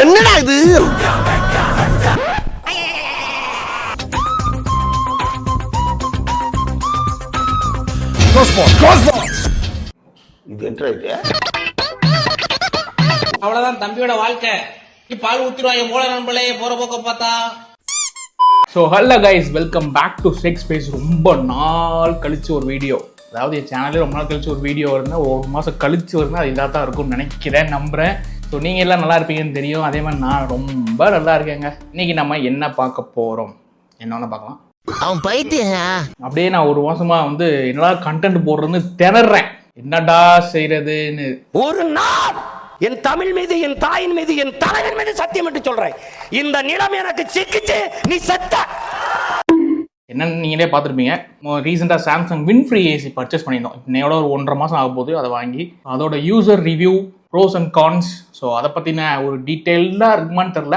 என்னடா இது? இது என்ன இது? அவ்வளவுதான் தம்பியோட வாழ்க்கை. பால் ஊத்திடுவாங்க போல நம்மளே போற போக்க பார்த்தா. So hello guys, welcome back to check space. ரொம்ப நாள் கழிச்சு ஒரு வீடியோ, அதாவது என் சேனலே ரொம்ப நாள் கழிச்சு ஒரு வீடியோ இருந்தால் ஒரு மாதம் கழிச்சு வருதுன்னா அது இதாக தான் இருக்கும்னு நினைக்கிறேன், நம்புகிறேன். ஸோ நீங்கள் எல்லாம் நல்லா இருப்பீங்கன்னு தெரியும், அதே மாதிரி நான் ரொம்ப நல்லா இருக்கேங்க. இன்னைக்கு நம்ம என்ன பார்க்க போகிறோம், என்னென்ன பார்க்கலாம். அவன் பைத்தியம். அப்படியே நான் ஒரு மாசமாக வந்து என்னடா கண்டென்ட் போடுறதுன்னு திணறேன், என்னடா செய்யறதுன்னு. ஒரு நாள் என் தமிழ் மீது, என் தாயின் மீது, என் தலைவன் மீது சத்தியம் என்று சொல்றேன், இந்த நிலம் எனக்கு சிக்கிச்சு, நீ செத்த. என்னன்னு நீங்களே பார்த்துருப்பீங்க, ரீசெண்டாக சாம்சங் வின்ஃப்ரீ ஏசி பர்ச்சேஸ் பண்ணியிருந்தோம். இன்னையோட ஒரு 1.5 மாதம் ஆக போகுது அதை வாங்கி. அதோட user review, pros and cons, so அதை பற்றின ஒரு டீட்டெயில்டாக இருக்குமான்னு தெரில.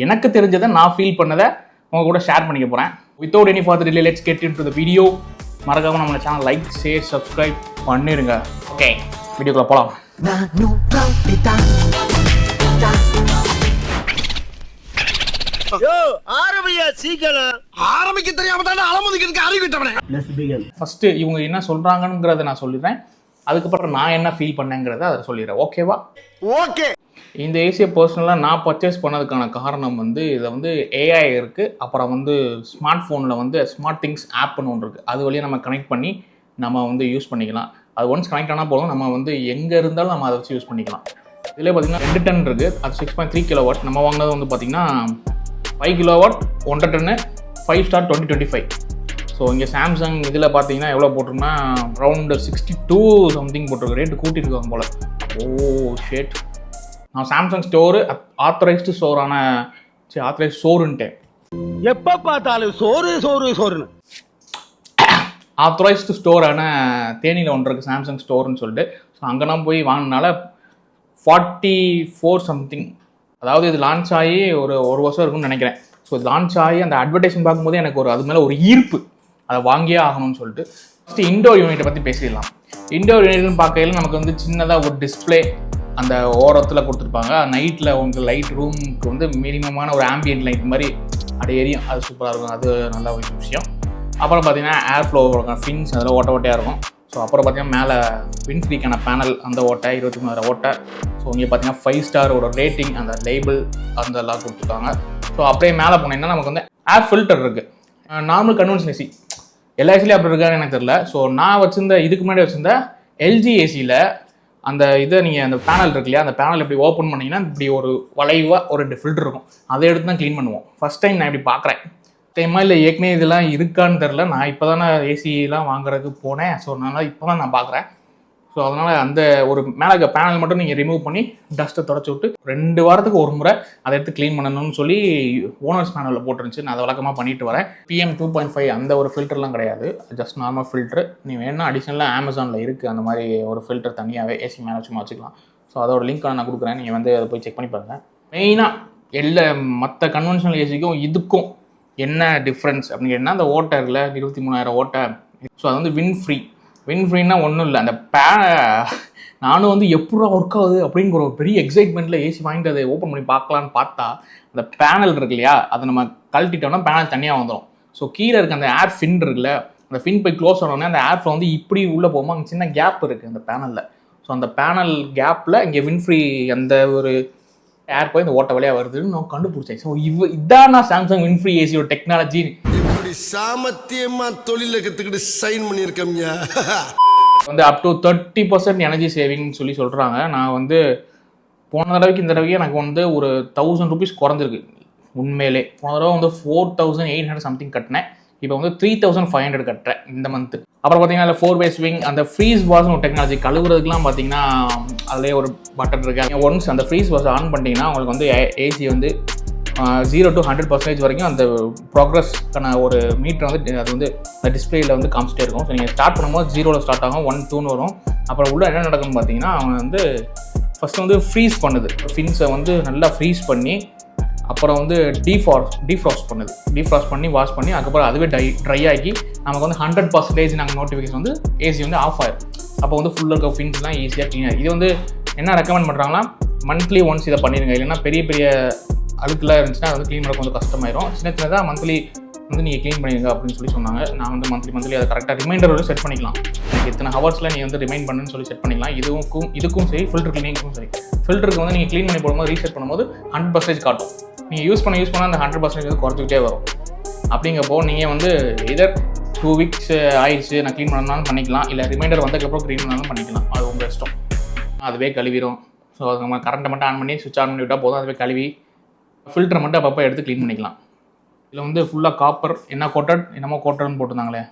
எனக்கு தெரிஞ்சதை நான் ஃபீல் பண்ணதை உங்கள் கூட ஷேர் பண்ணிக்க போகிறேன். Without any further delay, let's get into the video. மறக்காம நம்ம சேனல் லைக், ஷேர், சப்ஸ்கிரைப் பண்ணிடுங்க. ஓகே, வீடியோக்குள்ள போகலாம். ஆரம்பிக்க தெரியாம தானே அலமுதிக்கு அறிவிட்டவனே. ஃபர்ஸ்ட் இவங்க என்ன சொல்றாங்கங்கிறத நான் சொல்லிடுறேன், அதுக்கப்புறம் நான் என்ன ஃபீல் பண்ணேங்கிறத அதை சொல்லிடுறேன். ஓகேவா? ஓகே. இந்த ஏசியை பர்சனலாக நான் பர்ச்சேஸ் பண்ணதுக்கான காரணம் வந்து இதை வந்து ஏஐ இருக்குது, அப்புறம் வந்து ஸ்மார்ட் ஃபோனில் வந்து ஸ்மார்ட் திங்ஸ் ஆப்னு ஒன்று இருக்குது. அது வழியாக நம்ம கனெக்ட் பண்ணி நம்ம வந்து யூஸ் பண்ணிக்கலாம். அது ஒன்ஸ் கனெக்ட் ஆனால் போதும், நம்ம வந்து எங்கே இருந்தாலும் நம்ம அதை வச்சு யூஸ் பண்ணிக்கலாம். இதில் பார்த்தீங்கன்னா 2 டன் இருக்குது, அது 6.3 கிலோவாட். நம்ம வாங்கினது வந்து பார்த்திங்கன்னா 5 கிலோவாட் 1.5 டன்னு 5 ஸ்டார் 2025. ஸோ இங்கே சாம்சங் இதில் பார்த்தீங்கன்னா எவ்வளோ போட்டிருக்குன்னா அரௌண்டு 62 சம்திங் போட்டிருக்கு. ரேட்டு கூட்டியிருக்காங்க போல். ஓ ஷேட். நான் சாம்சங் ஸ்டோரு ஆத்தரைஸ்டு ஸ்டோரான ஆத்தரைஸ்ட் ஸ்டோருன்ட்டேன். எப்ப பார்த்தாலும் சோறு சோறு சோறுன்னு. ஆத்தரைஸ்டு ஸ்டோரான தேனியில் ஒன்று இருக்குது, சாம்சங் ஸ்டோர்னு சொல்லிட்டு. ஸோ அங்கே நான் போய் வாங்கினால 44 சம்திங். அதாவது இது லான்ச் ஆகி ஒரு வருஷம் இருக்குன்னு நினைக்கிறேன். ஸோ இது லான்ச் ஆகி அந்த அட்வர்டைஸ்மெண்ட் பார்க்கும்போது எனக்கு அது மேலே ஒரு ஈர்ப்பு, அதை வாங்கியே ஆகணும்னு சொல்லிட்டு. ஃபஸ்ட்டு இன்டோர் யூனிட்டை பற்றி பேசிடலாம். இன்டோர் யூனிட்னு பார்க்கையில் நமக்கு வந்து சின்னதாக ஒரு டிஸ்பிளே அந்த ஓரத்தில் கொடுத்துருப்பாங்க. நைட்டில் உங்களுக்கு லைட் ரூமுக்கு வந்து மினிமமான ஒரு ஆம்பியன்ட் லைட் மாதிரி அப்படியே எரியும், அது சூப்பராக இருக்கும். அது நல்ல ஒரு விஷயம். அப்புறம் பார்த்தீங்கன்னா ஏர் ஃப்ளோ ஃபின்ஸ் அதில் ஓட்டையாக இருக்கும். ஸோ அப்புறம் பார்த்தீங்கன்னா மேலே வின்ஃப்ரீக்கான பேனல், அந்த ஓட்டை 23,000 ஓட்டை. ஸோ இங்கே பார்த்தீங்கன்னா 5 ஸ்டாரோட ரேட்டிங், அந்த லேபிள் அந்த எல்லாம் கொடுத்துருக்காங்க. ஸோ அப்படியே மேலே போனீங்கன்னா நமக்கு வந்து ஏர் ஃபில்டர் இருக்குது. நார்மல் கன்வென்ஷன் ஏசி எல்லா ஏசிலையும் அப்படி இருக்கான்னு எனக்கு தெரியல. ஸோ நான் வச்சுருந்த இதுக்கு முன்னாடி வச்சுருந்த எல்ஜி ஏசியில் அந்த இதை நீங்கள் அந்த பேனல் இருக்கு இல்லையா, அந்த பேனல் இப்படி ஓப்பன் பண்ணிங்கன்னா இப்படி ஒரு வளைவாக ஒரு 2 ஃபில்டர் இருக்கும். அதை எடுத்து தான் க்ளீன் பண்ணுவோம். ஃபஸ்ட் டைம் நான் இப்படி பார்க்குறேன். டைமாக இல்லை ஏற்கனவே இதெல்லாம் இருக்கான்னு தெரில. நான் இப்போ தானே ஏசிலாம் வாங்குறதுக்கு போனேன். ஸோ அதனால் இப்போ தான் நான் பார்க்குறேன். ஸோ அதனால் அந்த ஒரு மேலே இருக்க பேனல் மட்டும் நீங்கள் ரிமூவ் பண்ணி டஸ்ட்டை தொடச்சி விட்டு 2 வாரத்துக்கு ஒரு முறை அதை எடுத்து க்ளீன் பண்ணணும்னு சொல்லி ஓனர்ஸ் பேனலில் போட்டுருந்துச்சு. நான் அதை வழக்கமாக பண்ணிட்டு வரேன். PM 2.5 அந்த ஒரு ஃபில்டர்லாம் கிடையாது, ஜஸ்ட் நார்மல் ஃபில்ட்ரு. நீ வேணால் அடிஷ்னலாக அமேசானில் இருக்குது அந்த மாதிரி ஒரு ஃபில்டர் தனியாகவே ஏசி மேலே சும்மா வச்சுக்கலாம். ஸோ அதோட லிங்க் நான் கொடுக்குறேன், நீங்கள் வந்து அதை போய் செக் பண்ணி பாருங்கள். மெயினாக எல்லா மற்ற கன்வென்ஷனல் ஏசிக்கும் இதுக்கும் என்ன டிஃப்ரென்ஸ் அப்படின்னு கேட்டால், அந்த ஓட்டரில் 23,000 ஓட்டை. ஸோ அது வந்து வின்ஃப்ரீனா ஒன்றும் இல்லை. அந்த நானும் வந்து எப்படா ஒர்க் ஆகுது அப்படிங்கிற ஒரு பெரிய எக்ஸைட்மெண்ட்டில் ஏசி வாங்கிட்டு அதை ஓப்பன் பண்ணி பார்க்கலான்னு பார்த்தா, அந்த பேனல் இருக்கு இல்லையா, அதை நம்ம கழட்டிட்டோம்னா பேனல் தனியாக வந்துடும். ஸோ கீழே இருக்க அந்த ஏர் ஃபின் இருக்குல்ல, அந்த ஃபின் போய் க்ளோஸ் ஆனோடனே அந்த ஏர் ஃப்ளோ வந்து இப்படி உள்ளே போகும்போது அங்கே சின்ன கேப் இருக்குது அந்த பேனலில். ஸோ அந்த பேனல் கேப்பில் இங்கே வின்ஃப்ரீ அந்த ஒரு ஏர் போய் இந்த ஓட்ட வழியாக வருதுன்னு நான் கண்டுபிடிச்சேன். ஸோ இதான் சாம்சங் வின்ஃப்ரீ ஏசியோட டெக்னாலஜி. இப்படி சாமத்தியமா தொழில கத்துக்கிட்டு சைன் பண்ணியிருக்கோம்யா. வந்து அப் டு 30% எனர்ஜி சேவிங்னு சொல்லி சொல்கிறாங்க. நான் வந்து போன தடவைக்கு இந்த தடவைக்கு எனக்கு வந்து ஒரு 1000 ரூபீஸ் குறைஞ்சிருக்கு உண்மையிலே. போன தடவை வந்து 4,800 சம்திங் கட்டினேன், இப்போ வந்து 3,500 கட்டுறேன் இந்த மந்த்து. அப்புறம் பார்த்தீங்கன்னா அதில் 4-way ஸ்விங், அந்த ஃப்ரீஸ் வாஷ்னு ஒரு டெக்னாலஜி. கழுவுறதுக்குலாம் பார்த்தீங்கன்னா அதிலே ஒரு பட்டன் இருக்குது. ஒன்ஸ் அந்த ஃப்ரீஸ் வாஷ் ஆன் பண்ணிட்டீங்கன்னா உங்களுக்கு வந்து ஏசி வந்து 0 to 100% வரைக்கும் அந்த ப்ராக்ரஸ்க்கான ஒரு மீட்டர் வந்து அது வந்து அந்த டிஸ்பிளேயில் வந்து காமிச்சிட்டே இருக்கும். ஸோ நீங்கள் ஸ்டார்ட் பண்ணும்போது 0ல் ஸ்டார்ட் ஆகும், 1, 2ன்னு வரும். அப்புறம் உள்ள என்ன நடக்கும்னு பார்த்தீங்கன்னா, அவங்க வந்து ஃபஸ்ட்டு வந்து ஃப்ரீஸ் பண்ணுது, ஃபின்ஸை வந்து நல்லா ஃப்ரீஸ் பண்ணி அப்புறம் வந்து டீஃப்ராஸ்ட் பண்ணுது. டீஃப்ராஸ்ட் பண்ணி வாஷ் பண்ணி அதுக்கப்புறம் அதுவே ட்ரை ஆகி நமக்கு வந்து 100% நாங்கள் நோட்டிஃபிகேஷன் வந்து ஏசி வந்து ஆஃப் ஆயிடும். அப்போ வந்து ஃபுல்லாக இருக்க ஃபின்ஸ்லாம் ஈஸியாக க்ளீனாக. இது வந்து என்ன ரெக்கமெண்ட் பண்ணுறாங்கன்னா, மந்த்லி ஒன்ஸ் இதை பண்ணிடுங்க. இல்லைன்னா பெரிய பெரிய அழுக்குலாம் இருந்துச்சுன்னா அது வந்து க்ளீன் பண்ண கொஞ்சம் கஷ்டமாயிரும். சின்ன சின்னதாக மந்த்லி வந்து நீங்கள் க்ளீன் பண்ணிடுங்க அப்படின்னு சொல்லி சொன்னாங்க. நான் வந்து மந்த்லி அதை கரெக்டாக ரிமைண்டர் வந்து செட் பண்ணிக்கலாம். எனக்கு இத்தனை ஹவர்ஸில் நீங்கள் வந்து ரிமைண்ட் பண்ணுன்னு சொல்லி செட் பண்ணிக்கலாம். இதுக்கும் சரி, ஃபில்டர் க்ளீனிங்கும் சரி. ஃபில்டருக்கு வந்து நீங்கள் க்ளீன் பண்ணி போடும்போது ரீசெட் பண்ணும்போது 100% காட்டும். நீங்கள் யூஸ் பண்ண அந்த 100% வந்து குறைச்சிக்கிட்டே வரும். அப்படிங்கப்போ நீங்கள் வந்து இதர் 2 வீக்ஸ் ஆயிடுச்சு நான் க்ளீன் பண்ணாலும் பண்ணிக்கலாம், இல்லை ரிமைண்டர் வந்ததுக்கப்புறம் க்ளீன் பண்ணாலும் பண்ணிக்கலாம். அது உங்கள் இஷ்டம். அதுவே கழுவிடும். ஸோ அது நம்ம கரண்ட்டை மட்டும் ஆன் பண்ணி சுவிட்ச் ஆன் பண்ணி விட்டால் போதும், அதுவே கழுவி ஃபில்டரை மட்டும் அப்பப்போ எடுத்து க்ளீன் பண்ணிக்கலாம். இதில் வந்து ஃபுல்லாக காப்பர் என்னமோ கோட்டட்னு போட்டிருந்தாங்களே,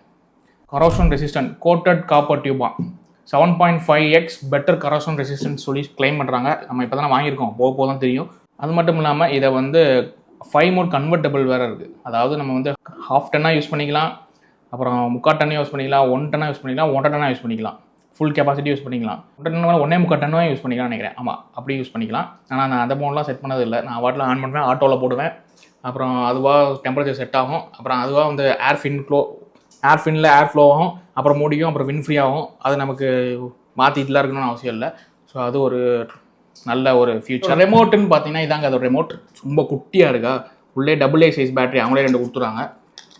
கரோஷன் ரெசிஸ்டன்ட் கோட்டட் காப்பர் டியூபா 7.5x பெட்டர் கரோஷன் ரெசிஸ்டன்ஸ் சொல்லி கிளைம் பண்ணுறாங்க. நம்ம இப்போ தான் வாங்கியிருக்கோம், போக தான் தெரியும். அது மட்டும் இல்லாமல் இதை வந்து 5 மோட் கன்வெர்ட்டபிள் வேறு இருக்குது. அதாவது நம்ம வந்து 1/2 டன்னாக யூஸ் பண்ணிக்கலாம், அப்புறம் 3/4 டன்னு யூஸ் பண்ணிக்கலாம், 1 டன்னாக யூஸ் பண்ணிக்கலாம், 1.5 டன்னாக யூஸ் பண்ணிக்கலாம், ஃபுல் கெப்பாசிட்டி யூஸ் பண்ணிக்கலாம். 1 டன் 1.25 டன்னாக யூஸ் பண்ணிக்கலாம் நினைக்கிறேன். ஆமாம், அப்படி யூஸ் பண்ணிக்கலாம். ஆனால் நான் அந்த மோட்லாம் செட் பண்ணது இல்லை. நான் வாட்டில் ஆன் பண்ணுவேன், ஆட்டோவில் போடுவேன், அப்புறம் அதுவாக டெம்பரேச்சர் செட் ஆகும், அப்புறம் அதுவாக வந்து ஏர் ஃபின்னில் ஏர் ஃப்ளோ ஆகும், அப்புறம் முடியும், அப்புறம் வின் ஃப்ரீ ஆகும். அது நமக்கு மாற்றிட்டுலாம் இருக்கணும்னு அவசியம் இல்லை. ஸோ அது ஒரு நல்ல ஒரு ஃபியூச்சர். ரெமோட்டுன்னு பார்த்தீங்கன்னா இதாங்க அதோட ரிமோட். ரொம்ப குட்டியாக இருக்கா, உள்ளே AA சைஸ் பேட்டரி அவங்களே 2 கொடுத்துறாங்க.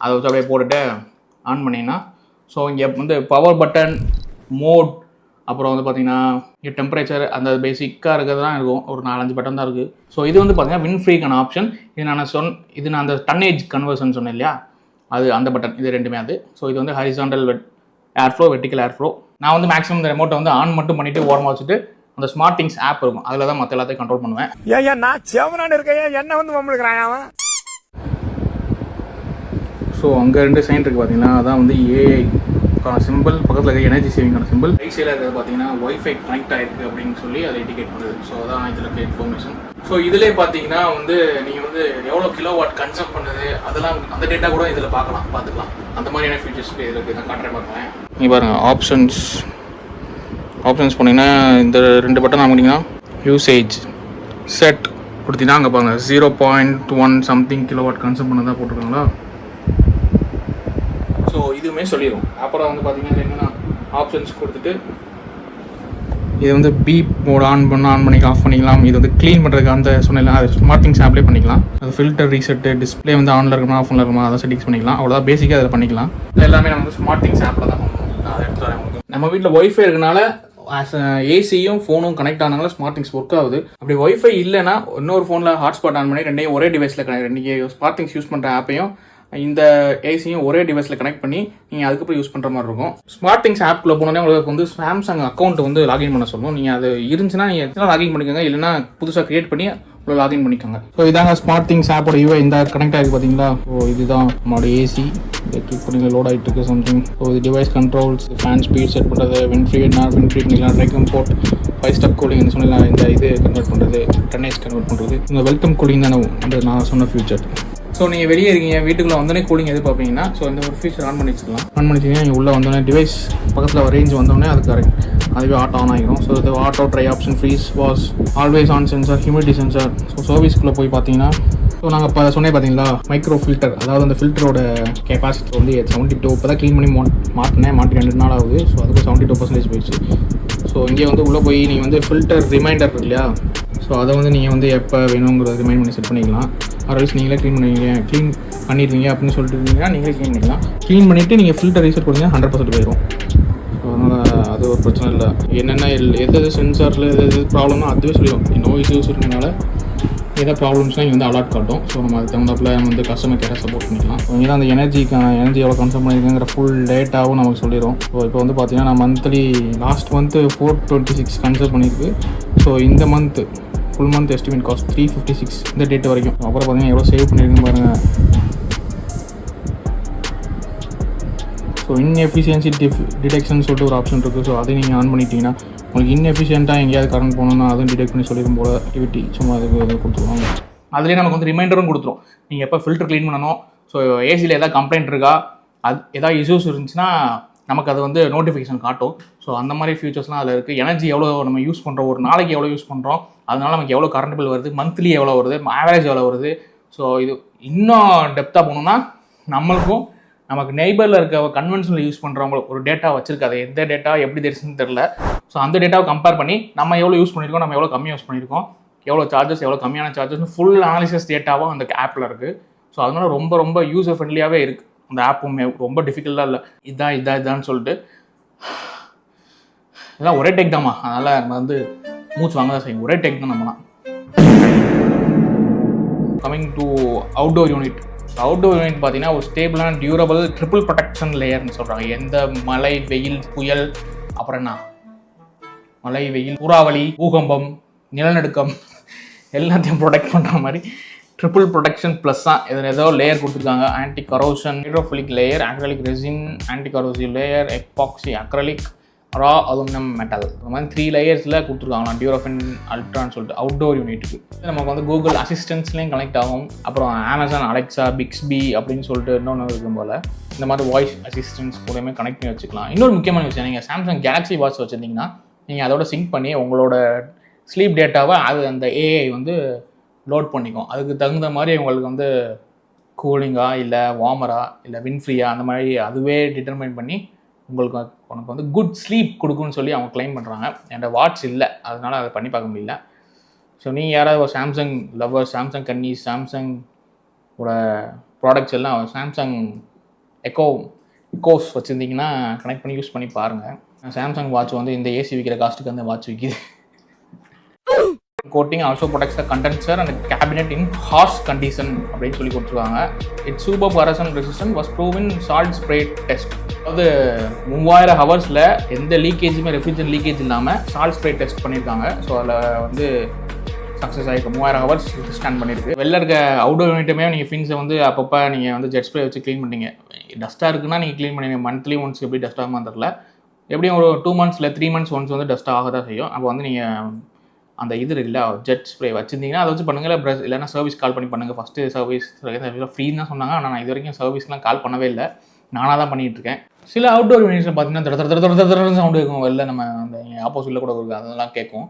அதை வச்சு அப்படியே போட்டுட்டு ஆன் பண்ணிங்கன்னா, ஸோ இங்கே வந்து பவர் பட்டன், மோட், அப்புறம் வந்து பார்த்தீங்கன்னா இங்கே டெம்பரேச்சர், அந்த பேசிக்காக இருக்கிறது தான் இருக்கும். ஒரு 4-5 பட்டன் தான் இருக்குது. ஸோ இது வந்து பார்த்தீங்கன்னா வின் ஃப்ரீக்கான ஆப்ஷன். இது நான் அந்த டன்னேஜ் கன்வர்ஷன் சொன்னேன் இல்லையா, அது அந்த பட்டன். இது ரெண்டுமே அது. ஸோ இது வந்து ஹரிசாண்டல் ஏர்ஃப்ளோ, வெர்டிக்கல் ஏர்ஃப்ளோ. நான் வந்து மேக்ஸிமம் இந்த ரிமோட்டை வந்து ஆன் மட்டும் பண்ணிவிட்டு ஓரமாக வச்சுட்டு அந்த ஸ்மார்ட் திங்ஸ் ஆப் இருக்கும், அதில் தான் மற்ற எல்லாத்தையும் கண்ட்ரோல் பண்ணுவேன். ஏன் நான் செவனான்னு இருக்கேன், என்ன வந்து மம்மளுக்குறான் அவன். ஸோ அங்கே 2 சைன் இருக்குது பார்த்தீங்கன்னா, அதான் வந்து ஏஐக்கான சிம்பிள், பக்கத்தில் இருக்க எனர்ஜி சேவிங்கான சிம்பிள். ரைட் சைடில் இருக்கிறது பார்த்தீங்கன்னா ஒய்ஃபை கனெக்ட் ஆகிருக்கு அப்படின்னு சொல்லி அதை இண்டிகேட் பண்ணுது. ஸோ அதான் இதில் இருக்க இன்ஃபர்மேஷன். ஸோ இதிலே பார்த்தீங்கன்னா வந்து நீங்கள் வந்து எவ்வளோ கிலோவாட் கன்சம் பண்ணுது அதெல்லாம் அந்த டேட்டா கூட இதில் பார்த்துக்கலாம். அந்த மாதிரியான ஃபீச்சர்ஸ் இதில் இருக்குது. நான் காட்டுறேன் பார்க்கலாம். நீங்கள் பாருங்கள், ஆப்ஷன்ஸ் போனீங்கன்னா இந்த 2 பட்டன் ஆகிட்டிங்கன்னா யூசேஜ் செட் கொடுத்தீங்கன்னா அங்கே பாருங்கள் 0.1 சம்திங் கிலோவாட் கன்சம் பண்ணதான் போட்டிருக்காங்களா. ஸோ இதுவுமே சொல்லிடும். அப்புறம் வந்து பார்த்தீங்கன்னா என்னென்னா ஆப்ஷன்ஸ் கொடுத்துட்டு இது வந்து பீப் மோட் ஆன் பண்ணிக்கலாம், ஆஃப் பண்ணிக்கலாம். இது வந்து க்ளீன் பண்ணுறதுக்கு அந்த சொன்னேன், அது ஸ்மார்ட் திங்ஸ் ஆப்லேயே பண்ணிக்கலாம். அது ஃபில்டர் ரீசெட்டு, டிஸ்பிளே வந்து ஆனில் இருக்கணும், ஆஃபில் இருக்கணும், அதை செட்டிங்ஸ் பண்ணிக்கலாம். அவ்வளோதான், பேசிக்காக அதில் பண்ணிக்கலாம். எல்லாமே நம்ம வந்து ஸ்மார்ட் திங்ஸ் ஆப்பில் தான் பண்ணணும். அதை எடுத்து வரேன். நம்ம வீட்டில் ஒய்ஃபை இருக்கனால ஏசியும் ஃபோனும் கனெக்ட் ஆனால ஸ்மார்ட் திங்ஸ் ஒர்க் ஆகுது. அப்படி ஒய்ஃபை இல்லைன்னா இன்னொரு ஃபோனில் ஹாட்ஸ்பாட் ஆன் பண்ணி ரெண்டையும் ஒரே டிவைஸில் கனெக்ட், நீங்கள் ஸ்மார்ட் திங்ஸ் யூஸ் பண்ணுற ஆப்பையும் இந்த ஏசியும் ஒரே டிவைஸில் கனெக்ட் பண்ணி நீங்கள் அதுக்கப்புறம் யூஸ் பண்ணுற மாதிரி இருக்கும். ஸ்மார்ட் திங்ஸ் ஆப்குள்ளே போனோடனே உங்களுக்கு வந்து சாம்சங் அக்கௌண்ட் வந்து லாகின் பண்ண சொல்லுவோம். நீங்கள் அது இருந்துச்சுன்னா நீங்கள் எத்தனை லாகின் பண்ணிக்கோங்க, இல்லைன்னா புதுசாக கிரியேட் பண்ணி உங்களை லாகின் பண்ணிக்கோங்க. ஸோ இதாங்க ஸ்மார்ட் திங்ஸ் ஆப்போட யூஐ. இந்த கனெக்ட் ஆகிருக்கு பார்த்தீங்களா. ஸோ இதுதான் நம்மளோட ஏசி. இதை கிளிக் பண்ணி லோட் ஆகிட்டு இருக்கு சம்திங். ஸோ இது device controls, fan speed set பண்ணுறது, வின் ஃப்ரீ பண்ணிக்கலாம், ட்ரை கம்போர்ட், 5 ஸ்டெப் கூலிங் சொன்னேன், இந்த இது கன்வெர்ட் பண்ணுறது, டன்னேஜ் கன்வெர்ட் பண்ணுறது, இந்த வெல்கம் கூலிங் தானே வந்து நான் சொன்ன ஃபியூச்சர். ஸோ நீங்கள் வெளியே இருக்கீங்க, வீட்டுக்குள்ளே வந்தோடனே கூலிங் எதிர்பார்ப்பீங்கன்னா ஸோ இந்த ஒரு ஃபீச்சர் ஆன் பண்ணி வச்சுக்கலாம். ஆன் பண்ணிச்சிங்கன்னா நீங்கள் உள்ளே வந்தோடனே டிவைஸ் பக்கத்தில் ரேஞ்ச் வந்தோடனே அது கரெக்ட், அதுவே ஆட்டோ ஆன் ஆகிடும். ஸோ இது auto dry option, freeze, wash, always on sensor, humidity sensor. So சர்வீஸ்க்குள்ளே போய் பார்த்தீங்கன்னா ஸோ நாங்கள் இப்போ சொன்னேன் பார்த்தீங்களா மைக்ரோ ஃபில்டர், அதாவது அந்த ஃபில்டரோட கெப்பாசிட்டி வந்து 72. இப்போ தான் க்ளீன் பண்ணி மாட்டி 2 நாள் ஆகுது. ஸோ அதுக்கு 72% போயிடுச்சு. ஸோ இங்கே வந்து உள்ளே போய் நீங்கள் வந்து ஃபில்டர் ரிமைண்டர் இருக்கு இல்லையா, ஸோ அதை வந்து நீங்கள் வந்து எப்போ வேணுங்கிறத ரிமைண்ட் பண்ணி செட் பண்ணிக்கலாம். அதர்வைஸ் நீங்களே க்ளீன் பண்ணிடுவீங்க அப்படின்னு சொல்லிட்டு இருந்தீங்கன்னா நீங்களே க்ளீன் பண்ணிக்கலாம். க்ளீன் பண்ணிவிட்டு நீங்கள் ஃபில்டர் ரீசெட் பண்ணிங்கன்னா 100% போயிடும். ஸோ அதனால் அது ஒரு பிரச்சனை இல்லை. என்னென்ன எது சென்சாரில் எது ப்ராப்ளமோ அதுவே சொல்லிடும். நோ இஷ்யூஸ் இருக்கிறதுனால எதாவது ப்ராப்ளம்ஸ்னால் இங்கே வந்து அலர்ட் காட்டும். ஸோ நம்ம அதுக்கு தகுந்தாப்பில் நம்ம வந்து கஸ்டமர் கேரை சப்போர்ட் பண்ணிக்கலாம். ஸோ இங்கே தான் அந்த எனர்ஜி எவ்வளோ கன்சம் பண்ணியிருக்குங்கிற ஃபுல் டேட்டாவும் நமக்கு சொல்லிடும். ஸோ இப்போ வந்து பார்த்தீங்கன்னா நான் மந்த்லி லாஸ்ட் மந்த்து 426 கன்சல்ட் பண்ணியிருக்கு. ஸோ இந்த month full month estimate cost 356 இந்த டேட் வரைக்கும். அப்புறம் பார்த்தீங்கன்னா எவ்வளோ சேவ் பண்ணியிருக்குன்னு பாருங்கள். ஸோ இன்எஃபிஷியன்சி டிடெக்ஷன் சொல்லிட்டு ஒரு ஆப்ஷன் இருக்குது. ஸோ அதை நீங்கள் ஆன் பண்ணிட்டீங்கன்னா உங்களுக்கு இன்எஃபிஷியண்ட்டாக எங்கேயாவது கரண்ட் போகணுன்னா அதுவும் டிடெக்ட் பண்ணி சொல்லிடும் போல ஆக்டிவிட்டி சும்மா அதுக்கு கொடுத்துருவாங்க. அதுலேயே நமக்கு வந்து ரிமைண்டரும் கொடுத்துரும், நீங்கள் எப்போ ஃபில்டர் க்ளீன் பண்ணணும். ஸோ ஏசியில் எதாவது கம்ப்ளைண்ட் இருக்கா, அது எதாவது இஷ்யூஸ் இருந்துச்சுன்னா நமக்கு அது வந்து நோட்டிஃபிகேஷன் காட்டும். ஸோ அந்த மாதிரி ஃபியூச்சர்ஸ்லாம் அதில் இருக்குது. எனர்ஜி எவ்வளோ நம்ம யூஸ் பண்ணுறோம், ஒரு நாளைக்கு எவ்வளோ யூஸ் பண்ணுறோம், அதனால நமக்கு எவ்வளோ கரண்ட் பில் வருது, மந்த்லி எவ்வளோ வருது, ஆவரேஜ் எவ்வளோ வருது. ஸோ இது இன்னும் டெப்த்தாக போகணுன்னா நமக்கும் நமக்கு நெய்பரில் இருக்க கன்வென்ஷனில் யூஸ் பண்ணுறவங்களுக்கு ஒரு டேட்டா வச்சிருக்காது, எந்த டேட்டா எப்படி தெரிச்சுன்னு தெரில. ஸோ அந்த டேட்டாவை கம்பேர் பண்ணி நம்ம எவ்வளோ யூஸ் பண்ணியிருக்கோம், நம்ம எவ்வளோ கம்மியாக யூஸ் பண்ணியிருக்கோம், எவ்வளோ சார்ஜஸ், எவ்வளோ கம்மியான சார்ஜஸ்னு ஃபுல் அனாலிசிஸ் டேட்டாவும் அந்த ஆப்பில் இருக்குது. ஸோ அதனால ரொம்ப ரொம்ப யூசர் ஃப்ரெண்ட்லியாகவே இருக்குது. அந்த ஆப்புமே ரொம்ப டிஃபிகல்ட்டாக இல்லை. இதான்னு சொல்லிட்டு இதெல்லாம் ஒரே டெக் தான்மா. அதனால் நம்ம வந்து மூச்சு வாங்க தான் செய்யும். ஒரே டெக் தான் நம்மலாம். Coming to outdoor unit. Outdoor unit பார்த்தீங்கன்னா ஒரு ஸ்டேபிளான டியூரபிள் ட்ரிபிள் ப்ரொடெக்ஷன் லேயர்னு சொல்கிறாங்க. எந்த மழை, வெயில், புயல், அப்புறம் என்ன மழை, வெயில், சூறாவளி, பூகம்பம், நிலநடுக்கம் எல்லாத்தையும் ப்ரொடெக்ட் பண்ணுற மாதிரி ட்ரிபிள் ப்ரொடெக்ஷன் ப்ளஸ் தான் இதில் ஏதோ லேயர் கொடுத்துருக்காங்க. Anti corrosion, hydrophilic layer, acrylic resin, anti corrosive layer, epoxy acrylic, raw aluminium metal. இந்த மாதிரி 3 லேயர்ஸில் கொடுத்துருக்காங்களாம் டியூரோஃபின் அல்ட்ரான்னு சொல்லிட்டு அவுட்டோர் யூனிட்டுக்கு. நமக்கு வந்து கூகுள் அசிஸ்டன்ஸ்லேயும் கனெக்ட் ஆகும். அப்புறம் அமேசான் அலெக்ஸா, பிக்ஸ்பி அப்படின்னு சொல்லிட்டு இன்னொன்று இருக்கும் போல் இந்த மாதிரி வாய்ஸ் அசிஸ்டன்ஸ் கூடயுமே கனெக்ட் பண்ணி வச்சுக்கலாம். இன்னொரு முக்கியமான விஷயம், நீங்கள் சாம்சங் கேலக்ஸி வாட்ச் வச்சுருந்தீங்கன்னா நீங்கள் அதோட சிங்க் பண்ணி உங்களோட ஸ்லீப் டேட்டாவை அது அந்த ஏஐ வந்து லோட் பண்ணிக்கும். அதுக்கு தகுந்த மாதிரி உங்களுக்கு வந்து கூலிங்கா இல்லை வார்மரா இல்லை வின்ஃப்ரீயா அந்த மாதிரி அதுவே டிட்டர்மைன் பண்ணி உனக்கு வந்து குட் ஸ்லீப் கொடுக்குன்னு சொல்லி அவங்க கிளைம் பண்ணுறாங்க. என்கிட்ட வாட்ச் இல்லை, அதனால் அதை பண்ணி பார்க்க முடியல. ஸோ நீங்கள் யாராவது ஒரு சாம்சங் லவர், சாம்சங் கன்னி, சாம்சங்கோட ப்ராடக்ட்ஸ் எல்லாம் சாம்சங் எக்கோஸ் வச்சுருந்தீங்கன்னா கனெக்ட் பண்ணி யூஸ் பண்ணி பாருங்கள். சாம்சங் வாட்ச் வந்து இந்த ஏசி விற்கிற காஸ்ட்டுக்கு அந்த வாட்ச் விற்கிது. Coating also protects the condenser and cabinet in harsh condition அப்படின்னு சொல்லி கொடுத்துருக்காங்க. It's super kerosene resistant was prove in salt spray test. அதாவது 3000 ஹவர்ஸில் எந்த லீக்கேஜுமே, ரெஃப்ரிஜரேட் லீக்கேஜ் இல்லாமல் சால்ட் ஸ்ப்ரே டெஸ்ட் பண்ணியிருக்காங்க. ஸோ அதில் வந்து சக்ஸஸ் ஆகிருக்கு. 3000 ஹவர்ஸ் ஸ்டாண்ட் பண்ணியிருக்கு. வெளில இருக்க அவுட்டோர் யூனிட்டுமே நீங்கள் ஃபின்ஸை வந்து அப்பப்போ நீங்கள் வந்து ஜெட் ஸ்ப்ரே வச்சு க்ளீன் பண்ணிங்க. டஸ்ட்டாக இருக்குன்னா நீங்கள் க்ளீன் பண்ணிங்க. மந்த்லி ஒன்ஸ் எப்படி டஸ்ட் ஆகாமல் தெரில, எப்படியும் ஒரு 2 months இல்லை 3 months ஒன்ஸ் வந்து டஸ்ட் ஆக தான் செய்யும். அப்போ வந்து நீங்கள் அந்த இது இருக்குல்ல ஜெட் ஸ்ப்ரே வச்சுருந்தீங்கன்னா அதை வச்சு பண்ணுங்கள். ப்ரஷ் இல்லைனா சர்வீஸ் கால் பண்ணி பண்ணுங்கள். ஃபஸ்ட்டு சர்வீஸ் ஃப்ரீன்னு தான் சொன்னாங்க. ஆனால் நான் இது வரைக்கும் சர்வீஸ்லாம் கால் பண்ணவே இல்லை, நானாக தான் பண்ணிகிட்டு இருக்கேன். சில அவுட்டோர் யூனிட்ஸில் பார்த்தீங்கன்னா தர சவுண்டு இருக்கும். வெளில நம்ம அந்த ஆப்போசிட்டில் கூட இருக்குது, அதெல்லாம் கேட்கும்.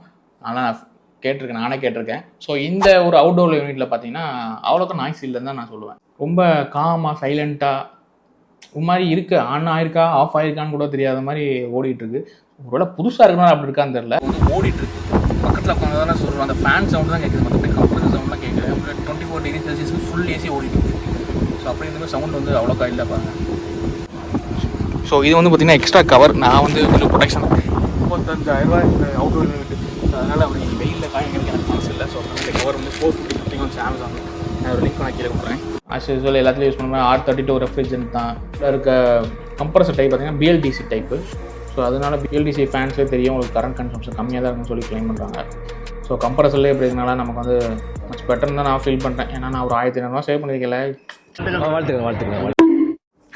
ஆனால் நான் நானே கேட்டிருக்கேன். ஸோ இந்த ஒரு அவுட்டோர் யூனிட்டில் பார்த்தீங்கன்னா அவ்வளோக்கா நாய்ஸ் இல்லைன்னு தான் நான் சொல்லுவேன். ரொம்ப காமாக சைலண்ட்டாக ஒரு மாதிரி இருக்குது. ஆன் ஆயிருக்கா ஆஃப் ஆயிருக்கான்னு கூட தெரியாத மாதிரி ஓடிட்டுருக்கு. ஒருவேளை புதுசாக இருக்கணும் அப்படி இருக்கான்னு தெரில. ஓடிட்டுருக்கு. பக்கத்தில் உட்காந்து தானே சொல்கிறோம், அந்த ஃபேன் சவுண்டு தான் கேட்குது, மற்றபடி கம்ப்ரஸர் சவுண்ட்லாம் கேட்குது. 24 டிகிரி செல்சியஸ்க்கு ஃபுல் ஏசி ஓடிட்டு. ஸோ அப்படி இருந்தமே சவுண்ட் வந்து அவ்வளோக்கா இல்லை பாருங்க. ஸோ இது வந்து பார்த்திங்கன்னா எக்ஸ்ட்ரா கவர். நான் வந்து கொஞ்சம் ப்ரொடெக்ஷன் 35,000 இந்த அவுட்டோர் யூனிட். அதனால் அப்படி வெயிலில் காய்கறி எனக்கு மனசு இல்லை. ஸோ அந்த கவர் வந்து 450 வந்து அமேசான் நான் ஒரு லிங்க் நான் கீழே கொடுக்குறேன். ஆஸ் யூஸ்வல் எல்லாத்துலேயும் யூஸ் பண்ணுவேன். R32 ரெஃப்ரிஜரேட் தான். இதில் இருக்க கம்ப்ரஸர் டைப் பார்த்திங்கன்னா BLDC டைப்பு. ஸோ அதனால் BLDC ஃபேன்ஸ்லேயே தெரியும் உங்களுக்கு கரண்ட் கன்சம்ஷன் கம்மியாக தான் இருக்குன்னு சொல்லி கிளைம் பண்ணுறாங்க. ஸோ கம்ப்ரஸர்லேயே எப்படி இருக்கனால நமக்கு வந்து மச் பெட்டர்னு தான் நான் ஃபீல் பண்ணுறேன். ஏன்னா நான் ஒரு 1500 சேவ் பண்ணியிருக்கல. வாழ்த்துக்கிறேன்.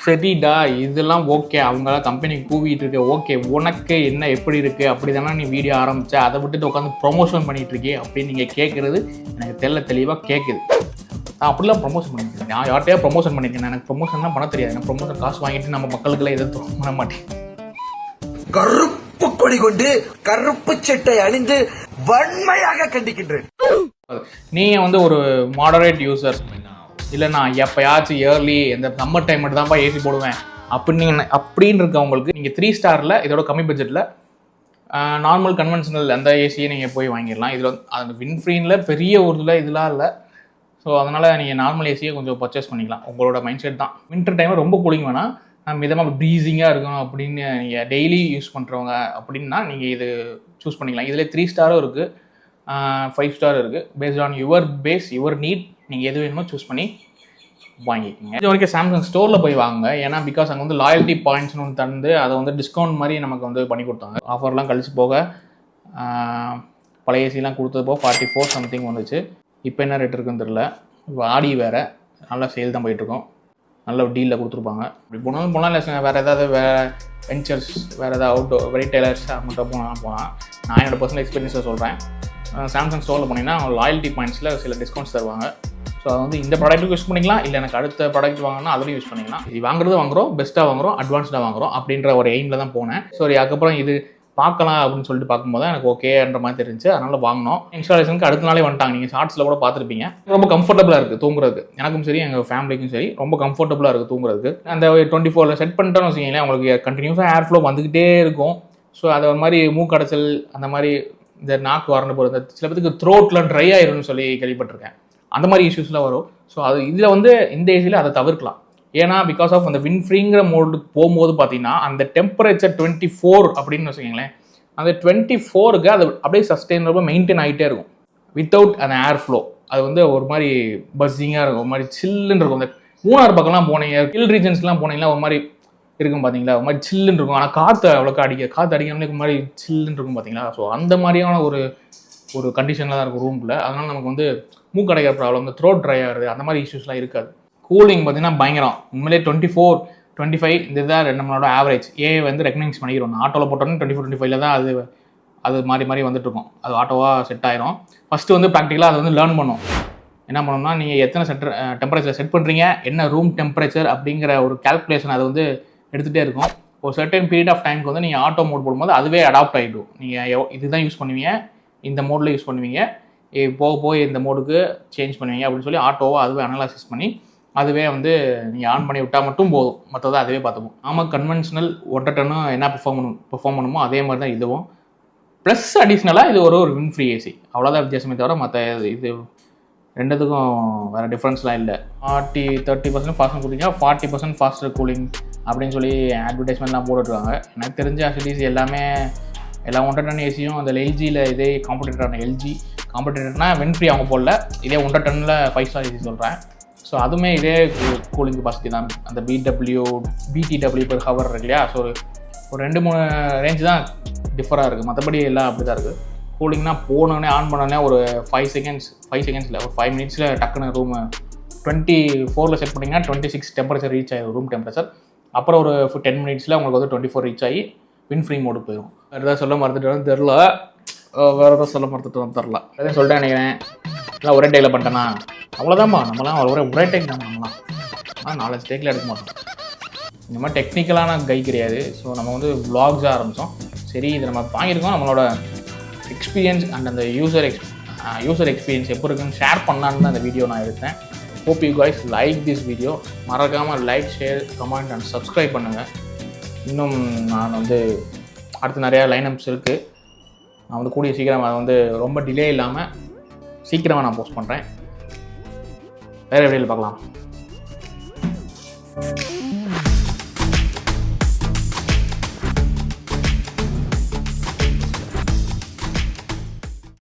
சரிடா, இதெல்லாம் ஓகே, அவங்களாம் கம்பெனிக்கு கூவிட்டு இருக்கு, ஓகே, உனக்கு என்ன எப்படி இருக்குது அப்படி தானே நீ வீடியோ ஆரம்பிச்ச, அதை விட்டுட்டு உட்காந்து ப்ரொமோஷன் பண்ணிகிட்டு இருக்கே அப்படின்னு நீங்கள் கேட்குறது எனக்கு தெளிவாக கேட்குது. நான் அப்படிலாம் ப்ரொமோஷன் பண்ணியிருக்கேன். நான் யார்கிட்டயா ப்ரொமோஷன் பண்ணியிருக்கேன். எனக்கு ப்ரொமோஷன்லாம் பண்ண தெரியாது. நான் ப்ரொமோஷன் காசு வாங்கிட்டு நம்ம மக்களுக்குலாம் எதுவும் பண்ண மாட்டேன். கருப்பு கொடி கொண்டு கருப்பு சட்டை அணிந்து வன்மையாக கண்டிக்கின்றேன். நீங்கள் வந்து ஒரு மாடரேட் யூசர் இல்லை, நான் எப்போயாச்சும் இயர்லி இந்த சம்மர் டைம் மட்டும் தான்ப்பா ஏசி போடுவேன் அப்படின்னு இருக்கவங்களுக்கு நீங்கள் 3 ஸ்டாரில் இதோட கம்மி பட்ஜெட்டில் நார்மல் கன்வென்ஷனல் அந்த ஏசியை நீங்கள் போய் வாங்கிடலாம். இதில் வந்து அந்த வின்ஃப்ரீனில் பெரிய ஒரு இதெல்லாம் இல்லை. ஸோ அதனால் நீங்கள் நார்மல் ஏசியை கொஞ்சம் பர்ச்சேஸ் பண்ணிக்கலாம். உங்களோட மைண்ட் செட் தான். வின்டர் டைமில் ரொம்ப கூலிங் வேணாம், மிதமாக ப்ரீஸிங்காக இருக்கணும் அப்படின்னு நீங்கள் டெய்லி யூஸ் பண்ணுறவங்க அப்படின்னா நீங்கள் இது சூஸ் பண்ணிக்கலாம். இதில் 3 ஸ்டாரும் இருக்குது, 5 ஸ்டார் இருக்குது. பேஸ்ட் ஆன் யுவர் நீட் நீங்கள் எது வேணுமோ சூஸ் பண்ணி வாங்கிக்கோங்க. இது வரைக்கும் சாம்சங் ஸ்டோரில் போய் வாங்குங்க. ஏன்னா பிகாஸ் அங்கே வந்து லாயல்ட்டி பாயிண்ட்ஸ்னு ஒன்று தந்து அதை வந்து டிஸ்கவுண்ட் மாதிரி நமக்கு வந்து பண்ணி கொடுத்தாங்க. ஆஃபர்லாம் கழிச்சு போக பழைய ஏசிலாம் கொடுத்தது போக 44 சம்திங் வந்துச்சு. இப்போ என்ன ரேட் இருக்குன்னு தெரில. இப்போ ஆடி வேறு நல்லா சேல் தான் போயிட்டுருக்கோம். நல்ல டீலில் கொடுத்துருப்பாங்க. இப்படி போனாலும் இல்லை, வேறு ஏதாவது வெஞ்சர்ஸ், வேறு ஏதாவது அவுட்டோர் ரீட்டைலர்ஸ் மட்டும் போனால் நான் என்னோடய பர்சனல் எக்ஸ்பீரியன்ஸை சொல்கிறேன். சாம்சங் ஸ்டோரில் போனீங்கன்னா அவங்க லாயல்ட்டி பாயிண்ட்ஸில் சில டிஸ்கவுண்ட்ஸ் தருவாங்க. ஸோ அதை வந்து இந்த ப்ராடக்ட்டுக்கு யூஸ் பண்ணிக்கலாம், இல்லை எனக்கு அடுத்த ப்ராடக்ட் வாங்கினா அதுலேயும் யூஸ் பண்ணிக்கலாம். இது வாங்குறோம், பெஸ்ட்டாக வாங்குறோம், அட்வான்ஸ்டாக வாங்குறோம் அப்படின்ற ஒரு எய்மில் தான் போனேன். சரி, அதுக்கப்புறம் இது பார்க்கலாம் அப்படின்னு சொல்லிட்டு பார்க்கும்போது எனக்கு ஓகேன்ற மாதிரி தெரிஞ்சு, அதனால் வாங்கினோம். இன்ஸ்டாலேஷனுக்கு அடுத்த நாளே வந்துட்டாங்க. நீங்கள் ஷார்ட்ஸில் கூட பார்த்துருப்பீங்க. ரொம்ப கம்ஃபர்டபுளாக இருக்குது தூங்குறதுக்கு. எனக்கும் சரி எங்கள் ஃபேமிலிக்கும் சரி ரொம்ப கம்ஃபர்டபுளாக இருக்குது தூங்குறதுக்கு. அந்த 24 செட் பண்ணிட்டோன்னு வச்சுக்கிங்களேன், உங்களுக்கு கண்டினியூஸாக ஏர் ஃப்ளோ வந்துக்கிட்டே இருக்கும். ஸோ அதை ஒரு மாதிரி மூக்கடைச்சல் அந்த மாதிரி இந்த நாக்கு வறண்டு போகிறது, சில பேருக்கு த்ரோட்லாம் ட்ரை ஆயிரும்னு சொல்லி கேள்விப்பட்டிருக்கேன். அந்த மாதிரி இஷ்யூஸ்லாம் வரும். ஸோ அது இதில் வந்து இந்த ஏசியில் அதை தவிர்க்கலாம். ஏன்னா பிகாஸ் ஆஃப் அந்த விண்ட்ஃப்ரீங்கிற மோடுக்கு போகும்போது பார்த்தீங்கன்னா அந்த டெம்பரேச்சர் 24 அப்படின்னு வச்சுக்கோங்களேன், அந்த 24க்கு அது அப்படியே சஸ்டெயினபிளாக மெயின்டைன் ஆகிட்டே இருக்கும் வித்தவுட் அந்த ஏர் ஃப்ளோ. அது வந்து ஒரு மாதிரி பஸ்ஸிங்காக இருக்கும், ஒரு மாதிரி சில்லுன்னு இருக்கும். அந்த மூணாறு பக்கம்லாம் போனீங்க, ஹில் ரீஜன்ஸ்லாம் போனீங்கன்னா ஒரு மாதிரி இருக்கும் பார்த்தீங்களா, ஒரு மாதிரி சில்லுன்னு இருக்கும். ஆனால் காற்று அவ்வளோக்கா காற்று அடிக்காமலே ஒரு மாதிரி சில்லுன்னு இருக்கும் பார்த்தீங்களா. ஸோ அந்த மாதிரியான ஒரு கண்டிஷனில் தான் இருக்கும் ரூம்குள்ளே. அதனால் நமக்கு வந்து மூக்கடைக்கிற ப்ராப்ளம், இந்த த்ரோட் ட்ரை ஆகுறது, அந்த மாதிரி இஷ்யூஸ்லாம் இருக்காது. கூலிங் பார்த்தீங்கன்னா பயங்கரம். உண்மையிலே 24, 25 இந்த இதான் நம்மளோட ஆவரேஜ். வந்து ரெக்கக்னைஸ் பண்ணிக்கிறோம். ஆட்டோவில் போட்டோன்னு 24, 25 தான் அது மாறி வந்துட்டு இருக்கும். அது ஆட்டோவாக செட் ஆயிரும். ஃபஸ்ட்டு வந்து ப்ராக்டிக்கலாக அதை வந்து லேர்ன் பண்ணும். என்ன பண்ணணும்னா, நீங்கள் எத்தனை டெம்பரேச்சர் செட் பண்ணுறீங்க, என்ன ரூம் டெம்பரேச்சர் அப்படிங்கிற ஒரு கால்குலேஷன் அது வந்து எடுத்துகிட்டே இருக்கும். ஒரு சர்டன் பீரியட் ஆஃப் டைமுக்கு வந்து நீங்கள் ஆட்டோ மோட் போடும்போது அதுவே அடாப்ட் ஆகிடும். நீங்கள் இதுதான் யூஸ் பண்ணுவீங்க, இந்த மோடில் யூஸ் பண்ணுவீங்க, போக இந்த மோடுக்கு சேஞ்ச் பண்ணுவீங்க அப்படின்னு சொல்லி ஆட்டோவை அதுவே அனலைசிஸ் பண்ணி அதுவே வந்து நீங்கள் ஆன் பண்ணி விட்டால் மட்டும் போதும், மற்றதை அதுவே பார்த்துப்போம். ஆமாம், கன்வென்ஷனல் ஒட்டர் டன்னு என்ன பெர்ஃபார்ம் பண்ணுமோ அதே மாதிரி தான் இதுவும். ப்ளஸ் அடிஷ்னலாக இது ஒரு விண்ட்ஃப்ரீ ஏசி, அவ்வளோதான் வித்தியாசமே தவிர மற்ற இது ரெண்டுத்துக்கும் வேறு டிஃப்ரென்ஸ்லாம் இல்லை. 30% ஃபாஸ்ட் கொடுத்தீங்க, 40% ஃபாஸ்டர் கூலிங் அப்படின்னு சொல்லி அட்வர்டைஸ்மெண்ட்லாம் போட்டுருக்காங்க. எனக்கு தெரிஞ்ச ஆக்சுவலிஸ் எல்லா ஒன்றரை டன் ஏசியும் அந்த எல்ஜியில் இதே காம்படிட்டரான எல்ஜி காம்படிட்டர்னா விண்ட்ஃப்ரீ அவங்க போடல, இதே 1.5 டன்னில் 5 ஸ்டார் ஏசி சொல்கிறேன். ஸோ அதுவுமே இதே கூலிங் கெப்பாசிட்டி தான். அந்த BTW per hour இருக்கு இல்லையா, ஸோ ஒரு 2-3 ரேஞ்சு தான் டிஃபராக இருக்குது, மற்றபடி எல்லாம் அப்படி தான் இருக்குது. கூலிங்னா போனோடனே ஆன் பண்ணோடனே ஒரு 5 செகண்ட்ஸில் ஒரு 5 மினிட்ஸில் டக்குன்னு ரூம் 24 செட் பண்ணிங்கன்னா 26 டெம்பரேச்சர் ரீச் ஆகிடும் ரூம் டெம்பரேச்சர். அப்புறம் ஒரு 10 மினிட்ஸில் உங்களுக்கு வந்து 24 ரீச் ஆகி விண்ட்ஃப்ரீ மோடு போயிடும். வேறு ஏதாவது சொல்ல மறந்துட்டு தெரில, வேறு ஏதாவது சொல்ல மறந்துட்டு தெரில, எதாவது சொல்லிட்டேன் நினைக்கிறேன். இல்லை ஒரே டேக்கில் பண்ணிட்டேன்னா அவ்வளோதான்ப்பா. நம்மளாம் ஒரே டேக் தான் நம்மளாம், ஆனால் 4 டேக்கில் எடுக்க மாட்டோம். இந்த மாதிரி டெக்னிக்கலான கை கிடையாது. ஸோ நம்ம வந்து vlogs ஆரம்பித்தோம். சரி, இது நம்ம வாங்கியிருக்கோம், நம்மளோட எக்ஸ்பீரியன்ஸ் அண்ட் அந்த யூசர் எக்ஸ்பீரியன்ஸ் எப்படி இருக்குன்னு ஷேர் பண்ணலான்னு தான் அந்த வீடியோ நான் எடுத்தேன். Hope you guys like this video. மறக்காமல் like, share, comment and subscribe பண்ணுங்கள். இன்னும் நான் வந்து அடுத்து நிறையா லைனப்ஸ் இருக்குது. நான் வந்து கூடிய சீக்கிரம் அதை வந்து ரொம்ப டிலே இல்லாமல் சீக்கிரமாக நான் போஸ்ட் பண்ணுறேன். வேறு வீடியோவில் பார்க்கலாம்.